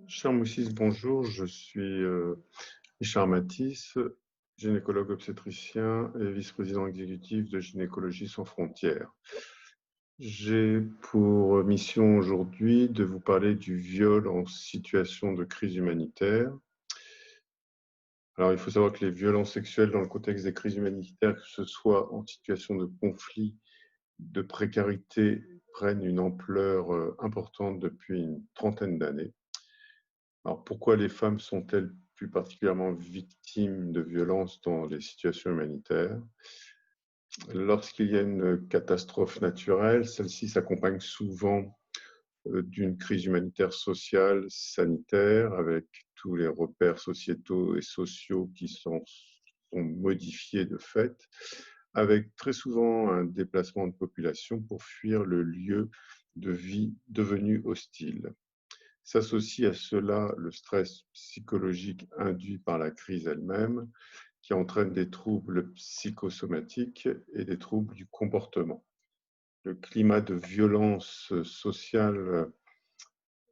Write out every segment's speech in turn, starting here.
Cher Moussis, bonjour, je suis Richard Matisse, gynécologue obstétricien et vice-président exécutif de Gynécologie sans frontières. J'ai pour mission aujourd'hui de vous parler du viol en situation de crise humanitaire. Alors, il faut savoir que les violences sexuelles dans le contexte des crises humanitaires, que ce soit en situation de conflit, de précarité, prennent une ampleur importante depuis une trentaine d'années. Alors, pourquoi les femmes sont-elles plus particulièrement victimes de violences dans les situations humanitaires? Lorsqu'il y a une catastrophe naturelle, celle-ci s'accompagne souvent d'une crise humanitaire sociale, sanitaire, avec tous les repères sociétaux et sociaux qui sont modifiés de fait, avec très souvent un déplacement de population pour fuir le lieu de vie devenu hostile. S'associe à cela le stress psychologique induit par la crise elle-même, qui entraîne des troubles psychosomatiques et des troubles du comportement. Le climat de violence sociale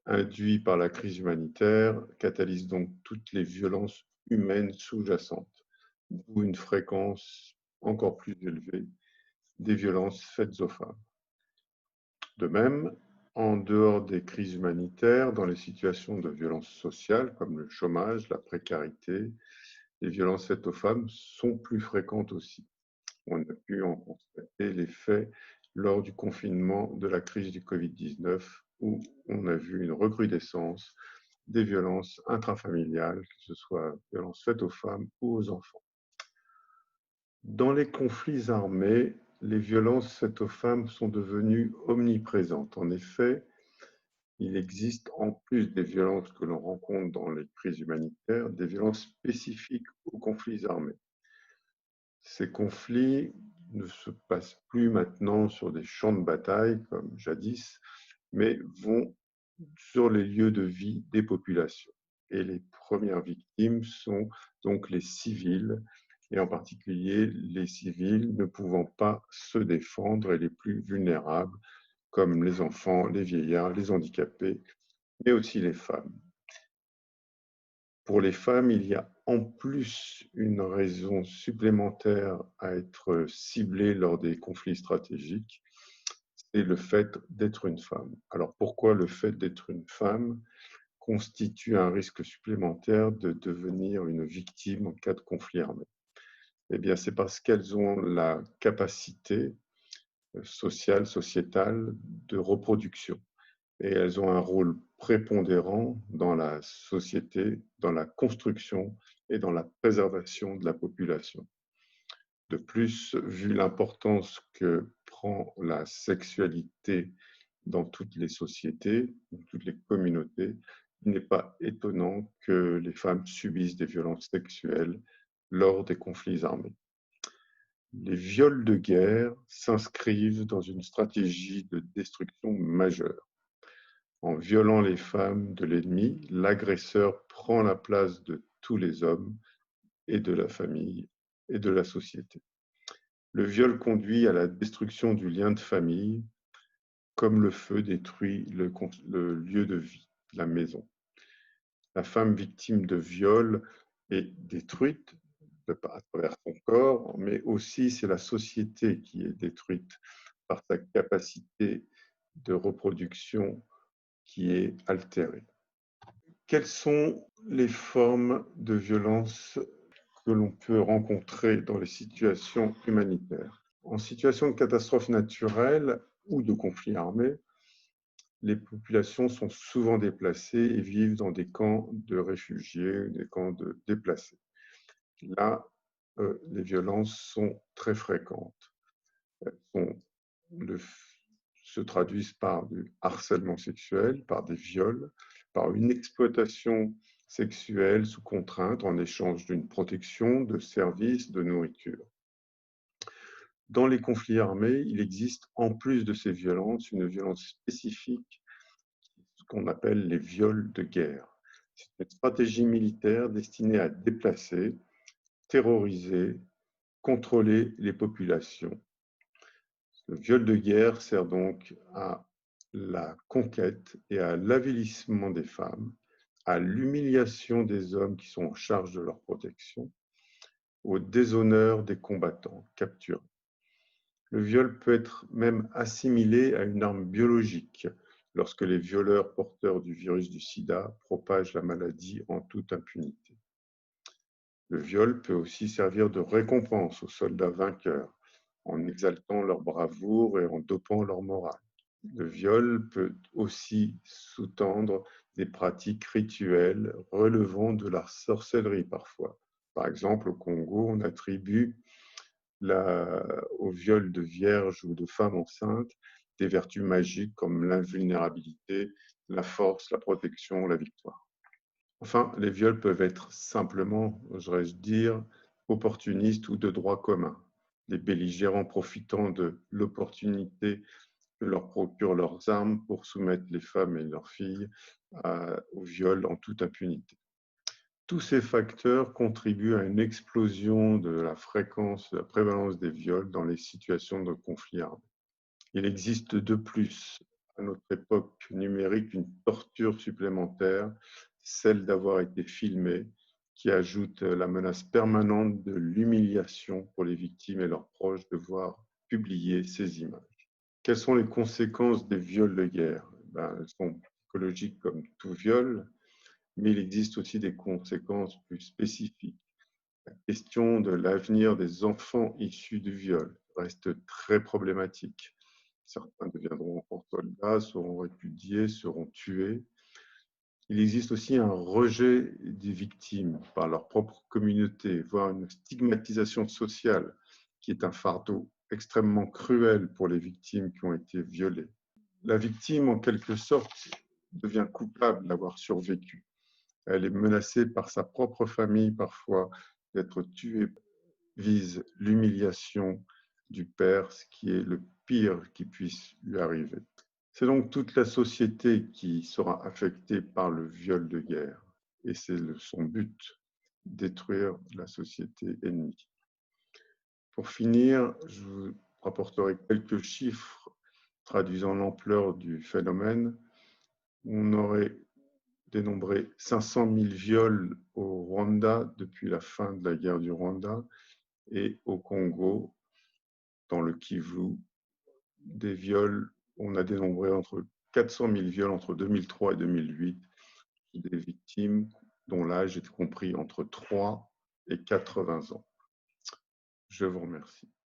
induit par la crise humanitaire catalyse donc toutes les violences humaines sous-jacentes, d'où une fréquence encore plus élevée des violences faites aux femmes. De même, en dehors des crises humanitaires, dans les situations de violence sociale comme le chômage, la précarité, les violences faites aux femmes sont plus fréquentes aussi. On a pu en constater l'effet lors du confinement de la crise du Covid-19 où on a vu une recrudescence des violences intrafamiliales, que ce soit violences faites aux femmes ou aux enfants. Dans les conflits armés, les violences faites aux femmes sont devenues omniprésentes. En effet, il existe, en plus des violences que l'on rencontre dans les crises humanitaires, des violences spécifiques aux conflits armés. Ces conflits ne se passent plus maintenant sur des champs de bataille comme jadis, mais vont sur les lieux de vie des populations. Et les premières victimes sont donc les civils, et en particulier les civils ne pouvant pas se défendre et les plus vulnérables, comme les enfants, les vieillards, les handicapés, mais aussi les femmes. Pour les femmes, il y a en plus une raison supplémentaire à être ciblée lors des conflits stratégiques, c'est le fait d'être une femme. Alors pourquoi le fait d'être une femme constitue un risque supplémentaire de devenir une victime en cas de conflit armé? Eh bien, c'est parce qu'elles ont la capacité sociale, sociétale de reproduction. Et elles ont un rôle prépondérant dans la société, dans la construction et dans la préservation de la population. De plus, vu l'importance que prend la sexualité dans toutes les sociétés, dans toutes les communautés, il n'est pas étonnant que les femmes subissent des violences sexuelles lors des conflits armés. Les viols de guerre s'inscrivent dans une stratégie de destruction majeure. En violant les femmes de l'ennemi, l'agresseur prend la place de tous les hommes et de la famille et de la société. Le viol conduit à la destruction du lien de famille, comme le feu détruit le lieu de vie, la maison. La femme victime de viol est détruite à travers son corps, mais aussi c'est la société qui est détruite par sa capacité de reproduction qui est altérée. Quelles sont les formes de violence que l'on peut rencontrer dans les situations humanitaires? En situation de catastrophe naturelle ou de conflit armé, les populations sont souvent déplacées et vivent dans des camps de réfugiés, des camps de déplacés. Là, les violences sont très fréquentes. Elles sont le, se traduisent par du harcèlement sexuel, par des viols, par une exploitation sexuelle sous contrainte en échange d'une protection, de services, de nourriture. Dans les conflits armés, il existe en plus de ces violences une violence spécifique, ce qu'on appelle les viols de guerre. C'est une stratégie militaire destinée à déplacer, terroriser, contrôler les populations. Le viol de guerre sert donc à la conquête et à l'avilissement des femmes, à l'humiliation des hommes qui sont en charge de leur protection, au déshonneur des combattants capturés. Le viol peut être même assimilé à une arme biologique lorsque les violeurs porteurs du virus du sida propagent la maladie en toute impunité. Le viol peut aussi servir de récompense aux soldats vainqueurs, en exaltant leur bravoure et en dopant leur morale. Le viol peut aussi sous-tendre des pratiques rituelles relevant de la sorcellerie parfois. Par exemple, au Congo, on attribue au viol de vierges ou de femmes enceintes des vertus magiques comme l'invulnérabilité, la force, la protection, la victoire. Enfin, les viols peuvent être simplement, oserais-je dire, opportunistes ou de droit commun, les belligérants profitant de l'opportunité que leur procurent leurs armes pour soumettre les femmes et leurs filles au viol en toute impunité. Tous ces facteurs contribuent à une explosion de la fréquence, de la prévalence des viols dans les situations de conflit armé. Il existe de plus, à notre époque numérique, une torture supplémentaire, celle d'avoir été filmé, qui ajoute la menace permanente de l'humiliation pour les victimes et leurs proches de voir publier ces images. Quelles sont les conséquences des viols de guerre? Elles sont psychologiques comme tout viol, mais il existe aussi des conséquences plus spécifiques. La question de l'avenir des enfants issus du viol reste très problématique. Certains deviendront encore soldats, seront répudiés, seront tués. Il existe aussi un rejet des victimes par leur propre communauté, voire une stigmatisation sociale qui est un fardeau extrêmement cruel pour les victimes qui ont été violées. La victime, en quelque sorte, devient coupable d'avoir survécu. Elle est menacée par sa propre famille parfois d'être tuée, vise l'humiliation du père, ce qui est le pire qui puisse lui arriver. C'est donc toute la société qui sera affectée par le viol de guerre et c'est son but, détruire la société ennemie. Pour finir, je vous rapporterai quelques chiffres traduisant l'ampleur du phénomène. On aurait dénombré 500 000 viols au Rwanda depuis la fin de la guerre du Rwanda et au Congo, dans le Kivu, des viols, on a dénombré entre 400 000 viols entre 2003 et 2008, des victimes dont l'âge est compris entre 3 et 80 ans. Je vous remercie.